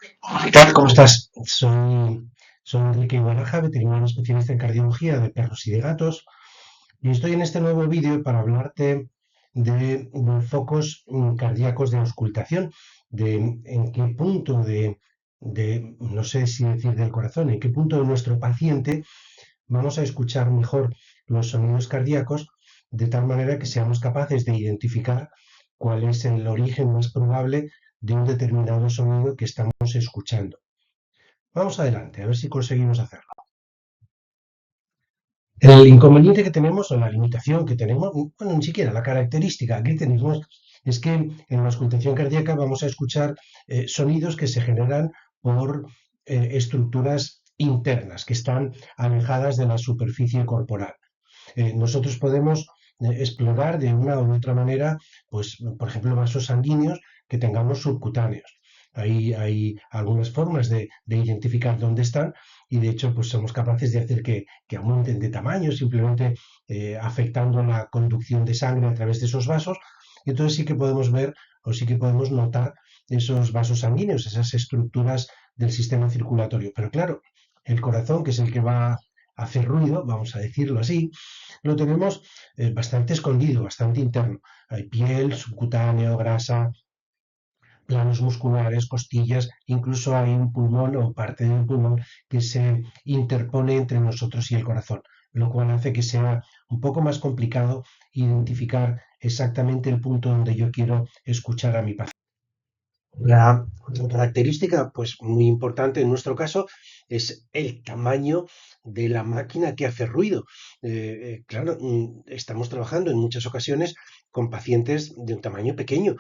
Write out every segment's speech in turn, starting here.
¿Qué tal? ¿Cómo estás? Soy Enrique Baraja, veterinario especialista en cardiología de perros y de gatos, y estoy en este nuevo vídeo para hablarte de focos cardíacos de auscultación, de en qué punto no sé si decir del corazón, en qué punto de nuestro paciente vamos a escuchar mejor los sonidos cardíacos, de tal manera que seamos capaces de identificar cuál es el origen más probable de un determinado sonido que estamos escuchando. Vamos adelante, a ver si conseguimos hacerlo. El inconveniente que tenemos, o la limitación que tenemos, bueno, ni siquiera la característica que tenemos, es que en la auscultación cardíaca vamos a escuchar sonidos que se generan por estructuras internas, que están alejadas de la superficie corporal. Nosotros podemos explorar de una u otra manera, pues, por ejemplo, vasos sanguíneos que tengamos subcutáneos. Hay algunas formas de identificar dónde están y de hecho pues somos capaces de hacer que aumenten de tamaño simplemente afectando la conducción de sangre a través de esos vasos. Y entonces sí que podemos ver o sí que podemos notar esos vasos sanguíneos, esas estructuras del sistema circulatorio. Pero claro, el corazón, que es el que va a hacer ruido, vamos a decirlo así, lo tenemos bastante escondido, bastante interno. Hay piel, subcutáneo, grasa, planos musculares, costillas, incluso hay un pulmón o parte del pulmón que se interpone entre nosotros y el corazón, lo cual hace que sea un poco más complicado identificar exactamente el punto donde yo quiero escuchar a mi paciente. La característica, pues muy importante en nuestro caso, es el tamaño de la máquina que hace ruido. Claro, estamos trabajando en muchas ocasiones con pacientes de un tamaño pequeño,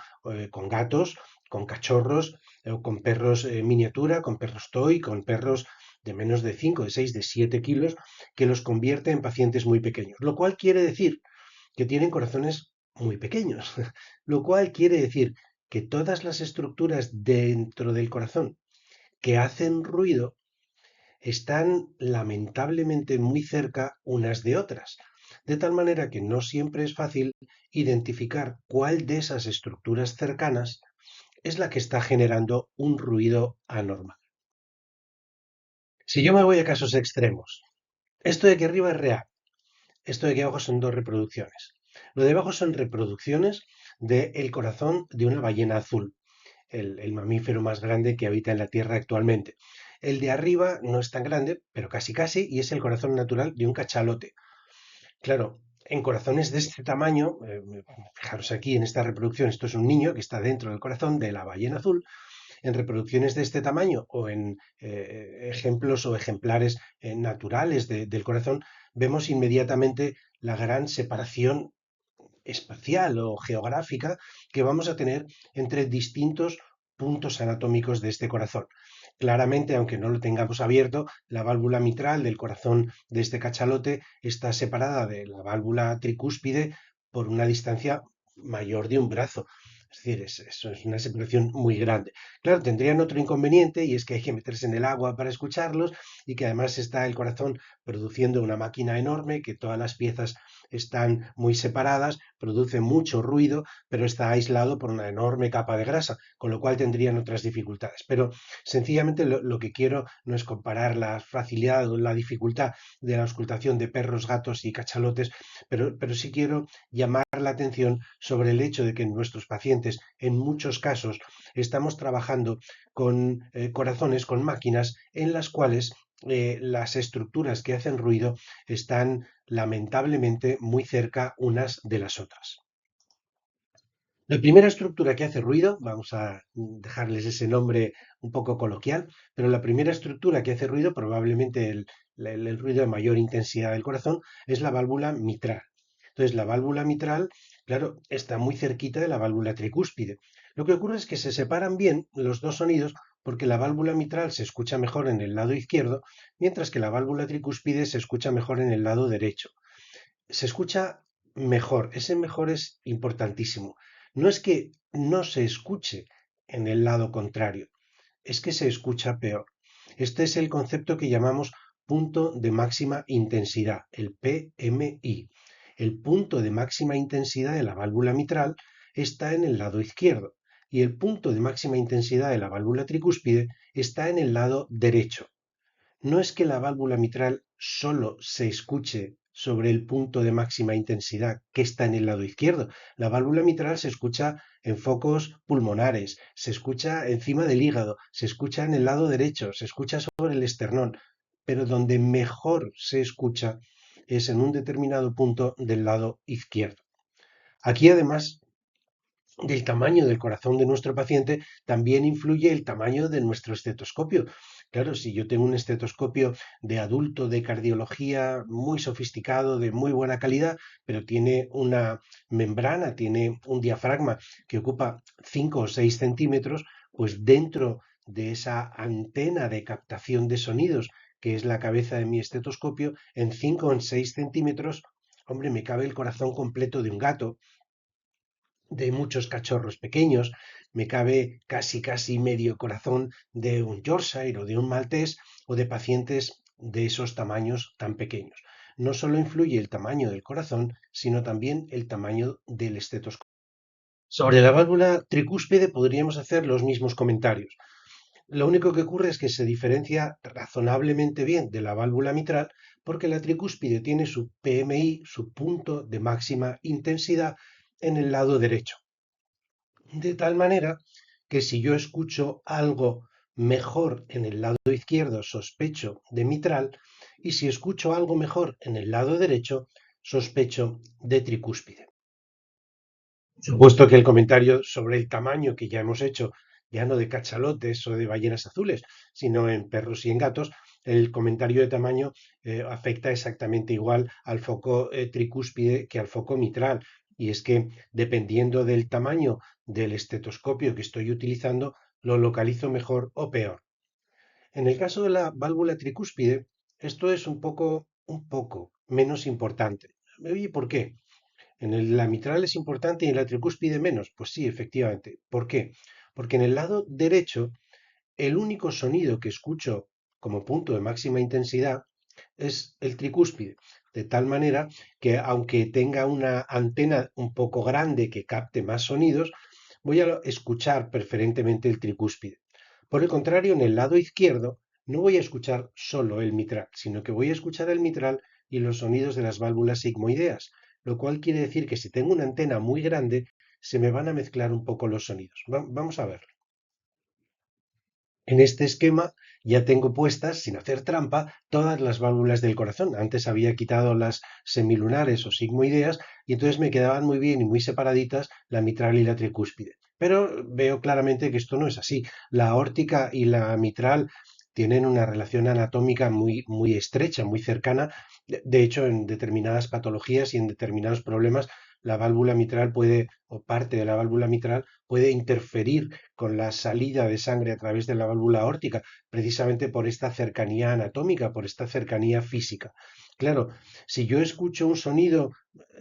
con gatos, con cachorros, con perros miniatura, con perros toy, con perros de menos de 5, de 6, de 7 kilos, que los convierte en pacientes muy pequeños. Lo cual quiere decir que tienen corazones muy pequeños, lo cual quiere decir que todas las estructuras dentro del corazón que hacen ruido están lamentablemente muy cerca unas de otras, de tal manera que no siempre es fácil identificar cuál de esas estructuras cercanas es la que está generando un ruido anormal. Si yo me voy a casos extremos, esto de aquí arriba es real, esto de aquí abajo son dos reproducciones. Lo de abajo son reproducciones del corazón de una ballena azul, el mamífero más grande que habita en la Tierra actualmente. El de arriba no es tan grande, pero casi casi, y es el corazón natural de un cachalote. Claro, en corazones de este tamaño, fijaros aquí en esta reproducción, esto es un niño que está dentro del corazón de la ballena azul, en reproducciones de este tamaño o en ejemplos o ejemplares naturales del corazón, vemos inmediatamente la gran separación espacial o geográfica que vamos a tener entre distintos puntos anatómicos de este corazón. Claramente, aunque no lo tengamos abierto, la válvula mitral del corazón de este cachalote está separada de la válvula tricúspide por una distancia mayor de un brazo. Es decir, eso es una separación muy grande. Claro, tendrían otro inconveniente y es que hay que meterse en el agua para escucharlos y que además está el corazón produciendo una máquina enorme, que todas las piezas están muy separadas, produce mucho ruido, pero está aislado por una enorme capa de grasa, con lo cual tendrían otras dificultades. Pero sencillamente lo que quiero no es comparar la facilidad o la dificultad de la auscultación de perros, gatos y cachalotes, pero sí quiero llamar la atención sobre el hecho de que en nuestros pacientes, en muchos casos, estamos trabajando con corazones, con máquinas en las cuales las estructuras que hacen ruido están lamentablemente muy cerca unas de las otras. La primera estructura que hace ruido, vamos a dejarles ese nombre un poco coloquial, pero la primera estructura que hace ruido, probablemente el ruido de mayor intensidad del corazón, es la válvula mitral. Entonces, la válvula mitral, claro, está muy cerquita de la válvula tricúspide. Lo que ocurre es que se separan bien los dos sonidos porque la válvula mitral se escucha mejor en el lado izquierdo, mientras que la válvula tricúspide se escucha mejor en el lado derecho. Se escucha mejor, ese mejor es importantísimo. No es que no se escuche en el lado contrario, es que se escucha peor. Este es el concepto que llamamos punto de máxima intensidad, el PMI. El punto de máxima intensidad de la válvula mitral está en el lado izquierdo y el punto de máxima intensidad de la válvula tricúspide está en el lado derecho. No es que la válvula mitral solo se escuche sobre el punto de máxima intensidad que está en el lado izquierdo. La válvula mitral se escucha en focos pulmonares, se escucha encima del hígado, se escucha en el lado derecho, se escucha sobre el esternón, pero donde mejor se escucha es en un determinado punto del lado izquierdo. Aquí, además del tamaño del corazón de nuestro paciente, también influye el tamaño de nuestro estetoscopio. Claro, si yo tengo un estetoscopio de adulto de cardiología muy sofisticado, de muy buena calidad, pero tiene una membrana, tiene un diafragma que ocupa 5 o 6 centímetros, pues dentro de esa antena de captación de sonidos, que es la cabeza de mi estetoscopio, en 5 o en 6 centímetros, hombre, me cabe el corazón completo de un gato, de muchos cachorros pequeños, me cabe casi medio corazón de un Yorkshire o de un maltés o de pacientes de esos tamaños tan pequeños. No solo influye el tamaño del corazón, sino también el tamaño del estetoscopio. Sobre la válvula tricúspide podríamos hacer los mismos comentarios. Lo único que ocurre es que se diferencia razonablemente bien de la válvula mitral porque la tricúspide tiene su PMI, su punto de máxima intensidad, en el lado derecho. De tal manera que si yo escucho algo mejor en el lado izquierdo, sospecho de mitral, y si escucho algo mejor en el lado derecho, sospecho de tricúspide. Supuesto que el comentario sobre el tamaño que ya hemos hecho, ya no de cachalotes o de ballenas azules, sino en perros y en gatos, el comentario de tamaño afecta exactamente igual al foco tricúspide que al foco mitral. Y es que dependiendo del tamaño del estetoscopio que estoy utilizando, lo localizo mejor o peor. En el caso de la válvula tricúspide, esto es un poco menos importante. ¿Y por qué? La mitral es importante y en la tricúspide menos. Pues sí, efectivamente. ¿Por qué? Porque en el lado derecho, el único sonido que escucho como punto de máxima intensidad es el tricúspide. De tal manera que aunque tenga una antena un poco grande que capte más sonidos, voy a escuchar preferentemente el tricúspide. Por el contrario, en el lado izquierdo no voy a escuchar solo el mitral, sino que voy a escuchar el mitral y los sonidos de las válvulas sigmoideas, lo cual quiere decir que si tengo una antena muy grande, se me van a mezclar un poco los sonidos. Vamos a ver. En este esquema ya tengo puestas, sin hacer trampa, todas las válvulas del corazón. Antes había quitado las semilunares o sigmoideas y entonces me quedaban muy bien y muy separaditas la mitral y la tricúspide. Pero veo claramente que esto no es así. La aórtica y la mitral tienen una relación anatómica muy estrecha, muy cercana. De hecho, en determinadas patologías y en determinados problemas, la válvula mitral puede, o parte de la válvula mitral, puede interferir con la salida de sangre a través de la válvula aórtica, precisamente por esta cercanía anatómica, por esta cercanía física. Claro, si yo escucho un sonido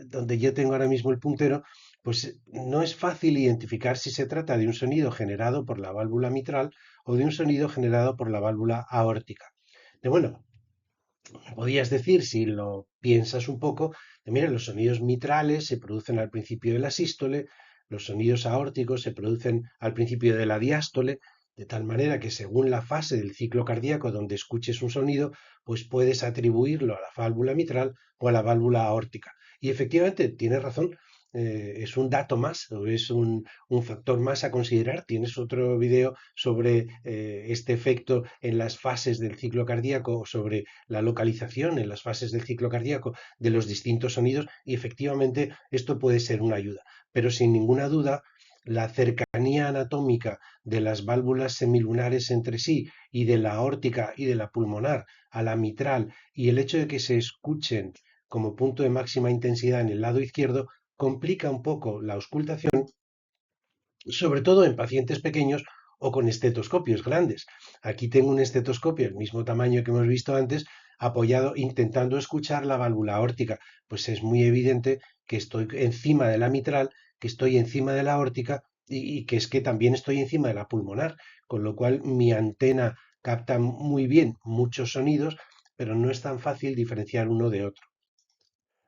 donde yo tengo ahora mismo el puntero, pues no es fácil identificar si se trata de un sonido generado por la válvula mitral o de un sonido generado por la válvula aórtica. Bueno, podrías decir, si lo piensas un poco, mira, los sonidos mitrales se producen al principio de la sístole, los sonidos aórticos se producen al principio de la diástole, de tal manera que según la fase del ciclo cardíaco donde escuches un sonido, pues puedes atribuirlo a la válvula mitral o a la válvula aórtica. Y efectivamente, tienes razón, es un dato más, o es un factor más a considerar. Tienes otro video sobre este efecto en las fases del ciclo cardíaco o sobre la localización en las fases del ciclo cardíaco de los distintos sonidos y efectivamente esto puede ser una ayuda. Pero sin ninguna duda, la cercanía anatómica de las válvulas semilunares entre sí y de la aórtica y de la pulmonar a la mitral y el hecho de que se escuchen como punto de máxima intensidad en el lado izquierdo complica un poco la auscultación, sobre todo en pacientes pequeños o con estetoscopios grandes. Aquí tengo un estetoscopio, el mismo tamaño que hemos visto antes, apoyado intentando escuchar la válvula aórtica. Pues es muy evidente que estoy encima de la mitral, que estoy encima de la aórtica y que es que también estoy encima de la pulmonar, con lo cual mi antena capta muy bien muchos sonidos, pero no es tan fácil diferenciar uno de otro.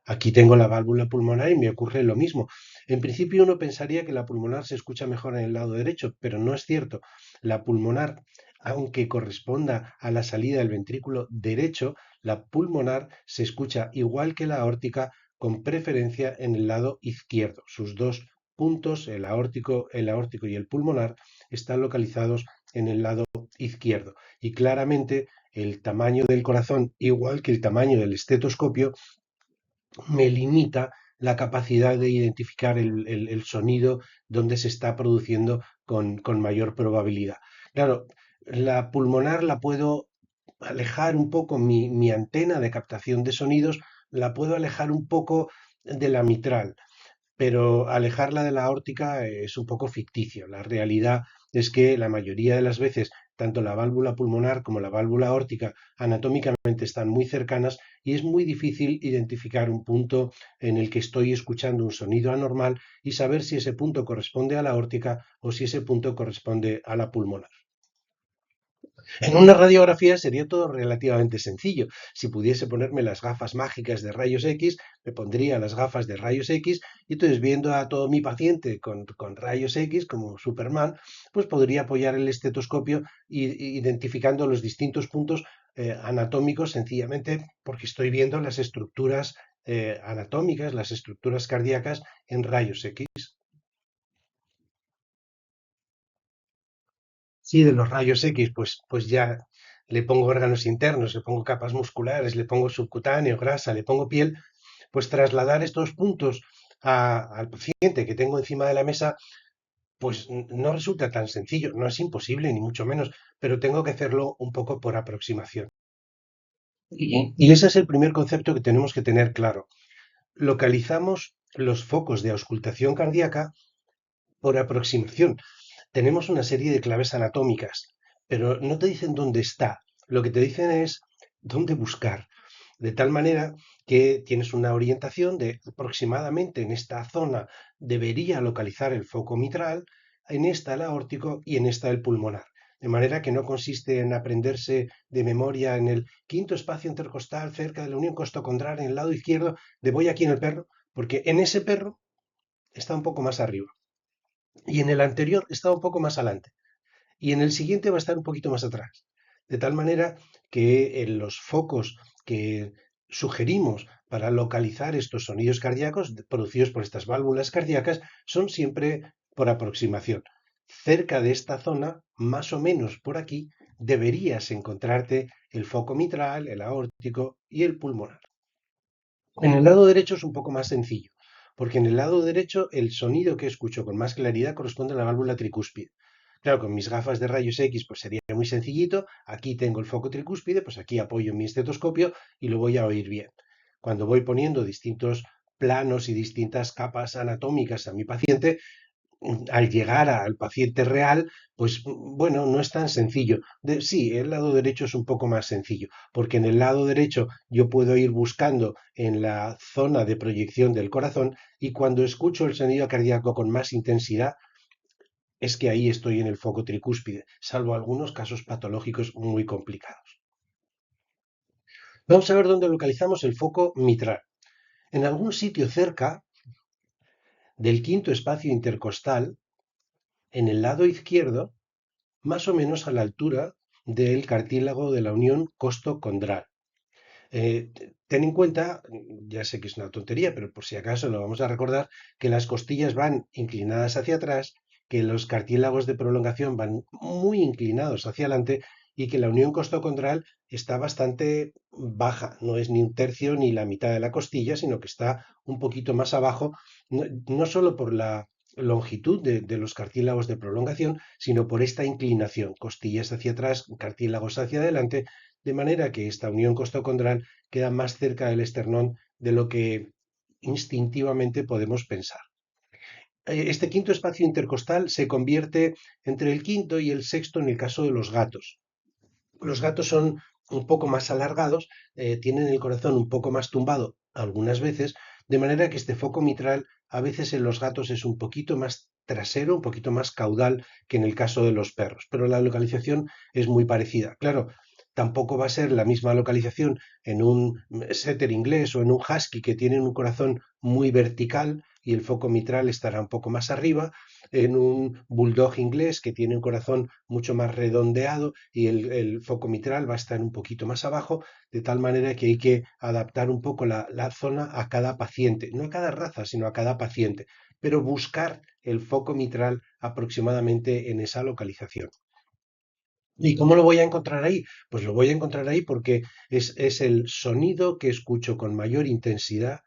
Aquí tengo la válvula pulmonar y me ocurre lo mismo. En principio uno pensaría que la pulmonar se escucha mejor en el lado derecho, pero no es cierto. La pulmonar, aunque corresponda a la salida del ventrículo derecho, la pulmonar se escucha igual que la aórtica, con preferencia en el lado izquierdo. Sus dos puntos, el aórtico y el pulmonar, están localizados en el lado izquierdo. Y claramente el tamaño del corazón, igual que el tamaño del estetoscopio, me limita la capacidad de identificar el sonido donde se está produciendo con mayor probabilidad. Claro, la pulmonar la puedo alejar un poco, mi antena de captación de sonidos la puedo alejar un poco de la mitral, pero alejarla de la aórtica es un poco ficticio. La realidad es que la mayoría de las veces, tanto la válvula pulmonar como la válvula aórtica anatómicamente están muy cercanas y es muy difícil identificar un punto en el que estoy escuchando un sonido anormal y saber si ese punto corresponde a la aórtica o si ese punto corresponde a la pulmonar. En una radiografía sería todo relativamente sencillo. Si pudiese ponerme las gafas mágicas de rayos X, me pondría las gafas de rayos X y entonces viendo a todo mi paciente con rayos X como Superman, pues podría apoyar el estetoscopio identificando los distintos puntos anatómicos sencillamente porque estoy viendo las estructuras anatómicas, las estructuras cardíacas en rayos X. Sí, de los rayos X, pues ya le pongo órganos internos, le pongo capas musculares, le pongo subcutáneo, grasa, le pongo piel, pues trasladar estos puntos al paciente que tengo encima de la mesa, pues no resulta tan sencillo, no es imposible, ni mucho menos, pero tengo que hacerlo un poco por aproximación. Y ese es el primer concepto que tenemos que tener claro. Localizamos los focos de auscultación cardíaca por aproximación. Tenemos una serie de claves anatómicas, pero no te dicen dónde está. Lo que te dicen es dónde buscar. De tal manera que tienes una orientación de aproximadamente en esta zona debería localizar el foco mitral, en esta el aórtico y en esta el pulmonar. De manera que no consiste en aprenderse de memoria en el quinto espacio intercostal cerca de la unión costocondral en el lado izquierdo, de voy aquí en el perro, porque en ese perro está un poco más arriba y en el anterior está un poco más adelante y en el siguiente va a estar un poquito más atrás. De tal manera que en los focos que sugerimos para localizar estos sonidos cardíacos producidos por estas válvulas cardíacas son siempre por aproximación. Cerca de esta zona, más o menos por aquí, deberías encontrarte el foco mitral, el aórtico y el pulmonar. En el lado derecho es un poco más sencillo, porque en el lado derecho el sonido que escucho con más claridad corresponde a la válvula tricúspide. Claro, con mis gafas de rayos X pues sería muy sencillito. Aquí tengo el foco tricúspide, pues aquí apoyo mi estetoscopio y lo voy a oír bien. Cuando voy poniendo distintos planos y distintas capas anatómicas a mi paciente, al llegar al paciente real, pues bueno, no es tan sencillo. Sí, el lado derecho es un poco más sencillo, porque en el lado derecho yo puedo ir buscando en la zona de proyección del corazón y cuando escucho el sonido cardíaco con más intensidad, es que ahí estoy en el foco tricúspide, salvo algunos casos patológicos muy complicados. Vamos a ver dónde localizamos el foco mitral. En algún sitio cerca del quinto espacio intercostal, en el lado izquierdo, más o menos a la altura del cartílago de la unión costocondral. Ten en cuenta, ya sé que es una tontería, pero por si acaso lo vamos a recordar, que las costillas van inclinadas hacia atrás, que los cartílagos de prolongación van muy inclinados hacia adelante y que la unión costocondral está bastante baja, no es ni un tercio ni la mitad de la costilla, sino que está un poquito más abajo, no solo por la longitud de los cartílagos de prolongación, sino por esta inclinación, costillas hacia atrás, cartílagos hacia adelante, de manera que esta unión costocondral queda más cerca del esternón de lo que instintivamente podemos pensar. Este quinto espacio intercostal se convierte entre el quinto y el sexto en el caso de los gatos. Los gatos son un poco más alargados, tienen el corazón un poco más tumbado algunas veces, de manera que este foco mitral a veces en los gatos es un poquito más trasero, un poquito más caudal que en el caso de los perros, pero la localización es muy parecida. Claro, tampoco va a ser la misma localización en un setter inglés o en un husky que tienen un corazón muy vertical y el foco mitral estará un poco más arriba, en un bulldog inglés que tiene un corazón mucho más redondeado y el foco mitral va a estar un poquito más abajo, de tal manera que hay que adaptar un poco la zona a cada paciente, no a cada raza, sino a cada paciente, pero buscar el foco mitral aproximadamente en esa localización. ¿Y cómo lo voy a encontrar ahí? Pues lo voy a encontrar ahí porque es el sonido que escucho con mayor intensidad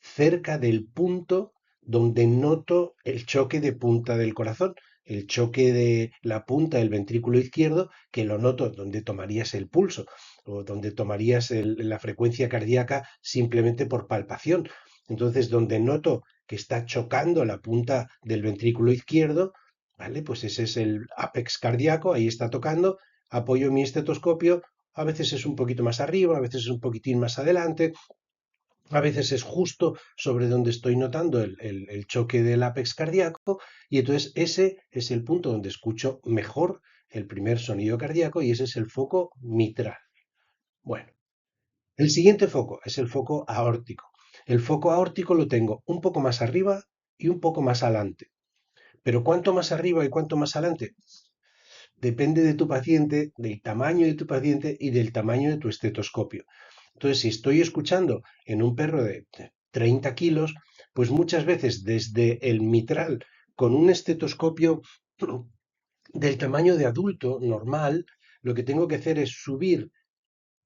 cerca del punto donde noto el choque de punta del corazón, el choque de la punta del ventrículo izquierdo, que lo noto donde tomarías el pulso o donde tomarías la frecuencia cardíaca simplemente por palpación. Entonces, donde noto que está chocando la punta del ventrículo izquierdo, ¿vale? Pues ese es el apex cardíaco, ahí está tocando, apoyo mi estetoscopio, a veces es un poquito más arriba, a veces es un poquitín más adelante, a veces es justo sobre donde estoy notando el choque del apex cardíaco y entonces ese es el punto donde escucho mejor el primer sonido cardíaco y ese es el foco mitral. Bueno, el siguiente foco es el foco aórtico. El foco aórtico lo tengo un poco más arriba y un poco más adelante. Pero cuánto más arriba y cuánto más adelante depende de tu paciente, del tamaño de tu paciente y del tamaño de tu estetoscopio. Entonces, si estoy escuchando en un perro de 30 kilos, pues muchas veces desde el mitral con un estetoscopio del tamaño de adulto normal, lo que tengo que hacer es subir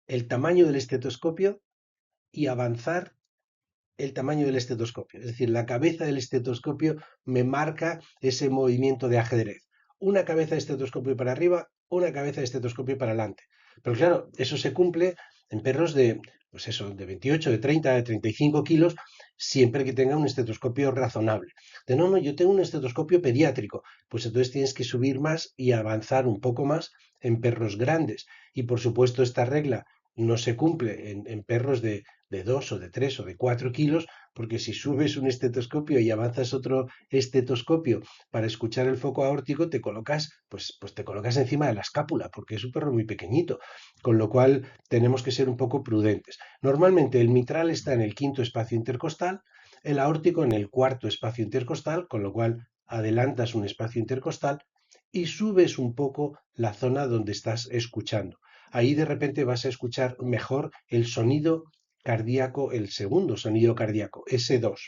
el tamaño del estetoscopio y avanzar el tamaño del estetoscopio. Es decir, la cabeza del estetoscopio me marca ese movimiento de ajedrez. Una cabeza de estetoscopio para arriba, una cabeza de estetoscopio para adelante. Pero claro, eso se cumple en perros de, pues eso, de 28, de 30, de 35 kilos, siempre que tenga un estetoscopio razonable. De no, no, yo tengo un estetoscopio pediátrico, pues entonces tienes que subir más y avanzar un poco más en perros grandes. Y por supuesto, esta regla no se cumple en perros de 2 o de 3 o de 4 kilos, porque si subes un estetoscopio y avanzas otro estetoscopio para escuchar el foco aórtico, te colocas, pues te colocas encima de la escápula, porque es un perro muy pequeñito, con lo cual tenemos que ser un poco prudentes. Normalmente el mitral está en el quinto espacio intercostal, el aórtico en el cuarto espacio intercostal, con lo cual adelantas un espacio intercostal y subes un poco la zona donde estás escuchando. Ahí de repente vas a escuchar mejor el sonido cardíaco, el segundo sonido cardíaco, S2.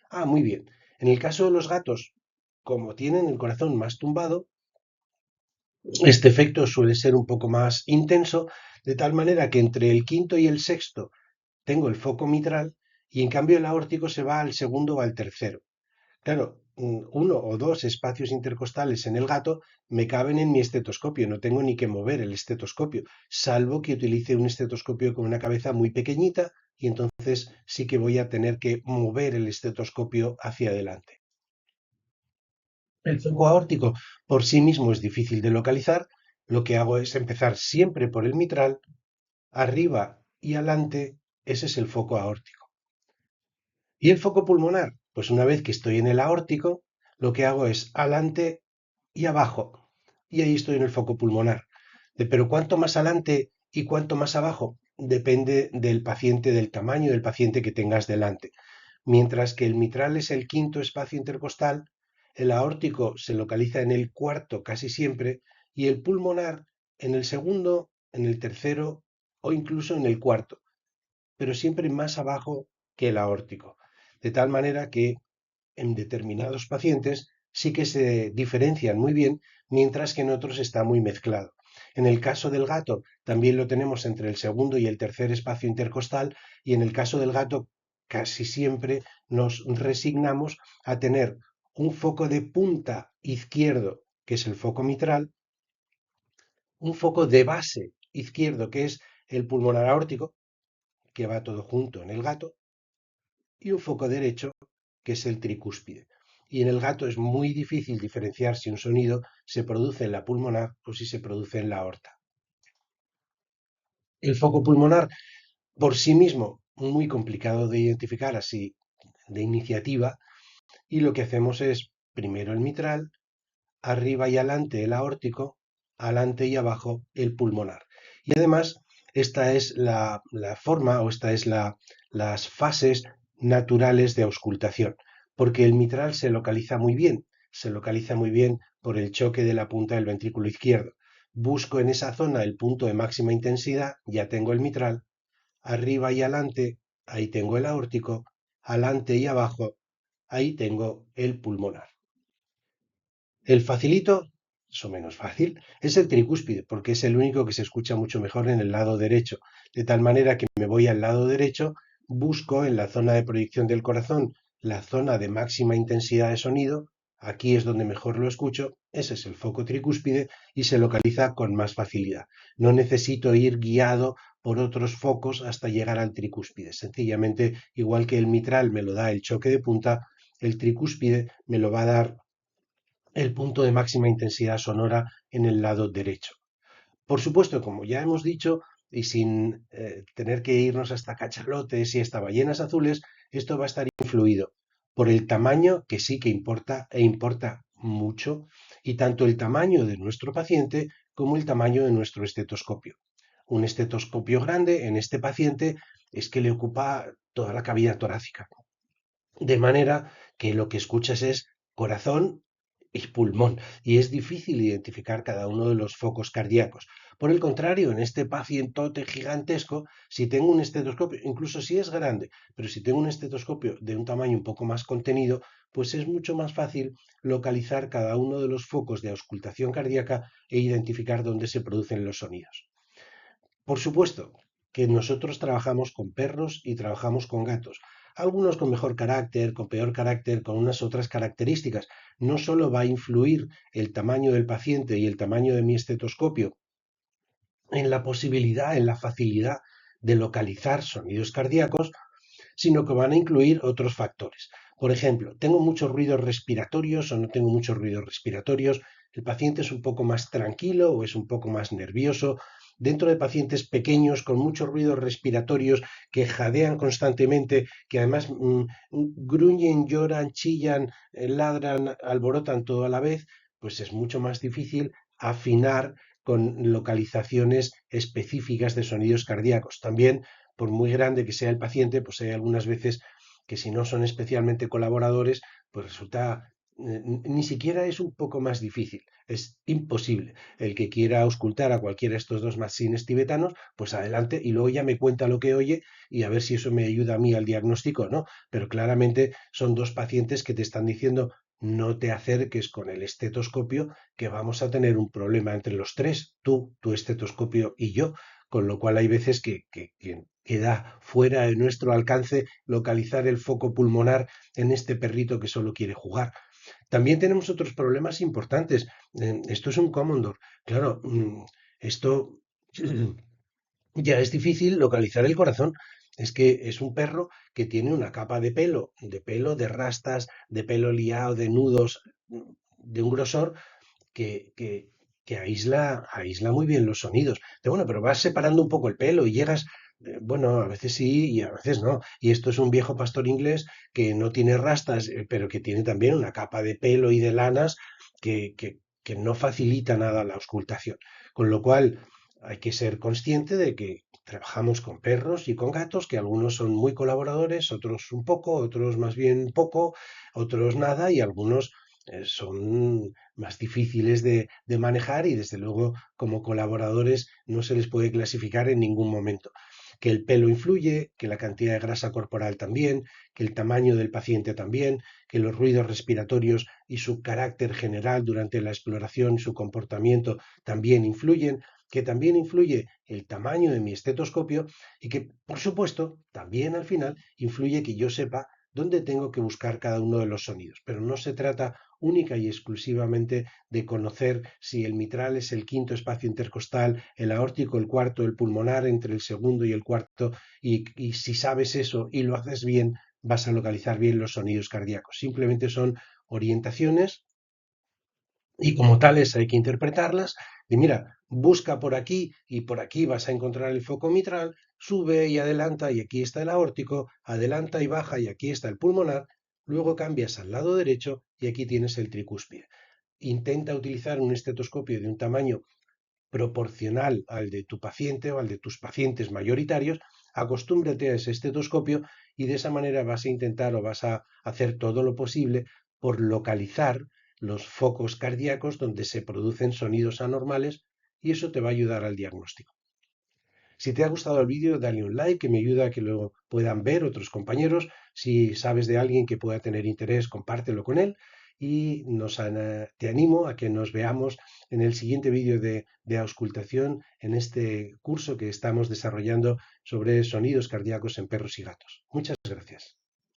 Ah, muy bien. En el caso de los gatos, como tienen el corazón más tumbado, este efecto suele ser un poco más intenso, de tal manera que entre el quinto y el sexto tengo el foco mitral y en cambio el aórtico se va al segundo o al tercero. Claro, uno o dos espacios intercostales en el gato me caben en mi estetoscopio, no tengo ni que mover el estetoscopio, salvo que utilice un estetoscopio con una cabeza muy pequeñita y entonces sí que voy a tener que mover el estetoscopio hacia adelante. El foco aórtico por sí mismo es difícil de localizar, lo que hago es empezar siempre por el mitral, arriba y adelante, ese es el foco aórtico. ¿Y el foco pulmonar? Pues una vez que estoy en el aórtico, lo que hago es adelante y abajo. Y ahí estoy en el foco pulmonar. Pero cuánto más adelante y cuánto más abajo depende del paciente, del tamaño del paciente que tengas delante. Mientras que el mitral es el quinto espacio intercostal, el aórtico se localiza en el cuarto casi siempre y el pulmonar en el segundo, en el tercero o incluso en el cuarto, pero siempre más abajo que el aórtico. De tal manera que en determinados pacientes sí que se diferencian muy bien, mientras que en otros está muy mezclado. En el caso del gato también lo tenemos entre el segundo y el tercer espacio intercostal y en el caso del gato casi siempre nos resignamos a tener un foco de punta izquierdo, que es el foco mitral, un foco de base izquierdo, que es el pulmonar aórtico, que va todo junto en el gato, y un foco derecho, que es el tricúspide. Y en el gato es muy difícil diferenciar si un sonido se produce en la pulmonar o si se produce en la aorta. El foco pulmonar por sí mismo muy complicado de identificar así de iniciativa y lo que hacemos es primero el mitral, arriba y adelante el aórtico, adelante y abajo el pulmonar. Y además, esta es la forma o esta es las fases naturales de auscultación, porque el mitral se localiza muy bien por el choque de la punta del ventrículo izquierdo. Busco en esa zona el punto de máxima intensidad, ya tengo el mitral, arriba y adelante, ahí tengo el aórtico, adelante y abajo, ahí tengo el pulmonar. El facilito, eso menos fácil, es el tricúspide, porque es el único que se escucha mucho mejor en el lado derecho. De tal manera que me voy al lado derecho, busco en la zona de proyección del corazón la zona de máxima intensidad de sonido, aquí es donde mejor lo escucho, ese es el foco tricúspide y se localiza con más facilidad. No necesito ir guiado por otros focos hasta llegar al tricúspide. Sencillamente, igual que el mitral me lo da el choque de punta, el tricúspide me lo va a dar el punto de máxima intensidad sonora en el lado derecho. Por supuesto, como ya hemos dicho, y sin tener que irnos hasta cachalotes y hasta ballenas azules, esto va a estar influido por el tamaño, que sí que importa e importa mucho, y tanto el tamaño de nuestro paciente como el tamaño de nuestro estetoscopio. Un estetoscopio grande en este paciente es que le ocupa toda la cavidad torácica, de manera que lo que escuchas es corazón y pulmón, y es difícil identificar cada uno de los focos cardíacos. Por el contrario, en este pacientote gigantesco, si tengo un estetoscopio, incluso si es grande, pero si tengo un estetoscopio de un tamaño un poco más contenido, pues es mucho más fácil localizar cada uno de los focos de auscultación cardíaca e identificar dónde se producen los sonidos. Por supuesto que nosotros trabajamos con perros y trabajamos con gatos, algunos con mejor carácter, con peor carácter, con unas otras características. No solo va a influir el tamaño del paciente y el tamaño de mi estetoscopio en la posibilidad, en la facilidad de localizar sonidos cardíacos, sino que van a incluir otros factores. Por ejemplo, ¿tengo muchos ruidos respiratorios o no tengo muchos ruidos respiratorios? ¿El paciente es un poco más tranquilo o es un poco más nervioso? Dentro de pacientes pequeños con muchos ruidos respiratorios que jadean constantemente, que además gruñen, lloran, chillan, ladran, alborotan todo a la vez, pues es mucho más difícil afinar con localizaciones específicas de sonidos cardíacos. También por muy grande que sea el paciente, pues hay algunas veces que si no son especialmente colaboradores, pues resulta, ni siquiera es un poco más difícil, es imposible. El que quiera auscultar a cualquiera de estos dos machines tibetanos, pues adelante y luego ya me cuenta lo que oye y a ver si eso me ayuda a mí al diagnóstico o no. Pero claramente son dos pacientes que te están diciendo no te acerques con el estetoscopio, que vamos a tener un problema entre los tres, tú, tu estetoscopio y yo, con lo cual hay veces que queda fuera de nuestro alcance localizar el foco pulmonar en este perrito que solo quiere jugar. También tenemos otros problemas importantes. Esto es un Commodore. Claro, esto ya es difícil localizar el corazón. Es que es un perro que tiene una capa de pelo, de rastas, de pelo liado, de nudos, de un grosor que, que, que aísla muy bien los sonidos. Bueno, pero vas separando un poco el pelo y llegas, bueno, a veces sí y a veces no. Y esto es un viejo pastor inglés que no tiene rastas, pero que tiene también una capa de pelo y de lanas que no facilita nada la auscultación. Con lo cual hay que ser consciente de que trabajamos con perros y con gatos, que algunos son muy colaboradores, otros un poco, otros más bien poco, otros nada y algunos son más difíciles de manejar y desde luego como colaboradores no se les puede clasificar en ningún momento. Que el pelo influye, que la cantidad de grasa corporal también, que el tamaño del paciente también, que los ruidos respiratorios y su carácter general durante la exploración, su comportamiento también influyen, que también influye el tamaño de mi estetoscopio y que, por supuesto, también al final influye que yo sepa dónde tengo que buscar cada uno de los sonidos. Pero no se trata única y exclusivamente de conocer si el mitral es el quinto espacio intercostal, el aórtico el cuarto, el pulmonar entre el segundo y el cuarto, y si sabes eso y lo haces bien, vas a localizar bien los sonidos cardíacos. Simplemente son orientaciones y como tales hay que interpretarlas. Y mira, busca por aquí y por aquí vas a encontrar el foco mitral, sube y adelanta y aquí está el aórtico, adelanta y baja y aquí está el pulmonar, luego cambias al lado derecho y aquí tienes el tricúspide. Intenta utilizar un estetoscopio de un tamaño proporcional al de tu paciente o al de tus pacientes mayoritarios, acostúmbrate a ese estetoscopio y de esa manera vas a intentar o vas a hacer todo lo posible por localizar los focos cardíacos donde se producen sonidos anormales y eso te va a ayudar al diagnóstico. Si te ha gustado el vídeo, dale un like, que me ayuda a que lo puedan ver otros compañeros. Si sabes de alguien que pueda tener interés, compártelo con él. Y te animo a que nos veamos en el siguiente vídeo de auscultación en este curso que estamos desarrollando sobre sonidos cardíacos en perros y gatos. Muchas gracias.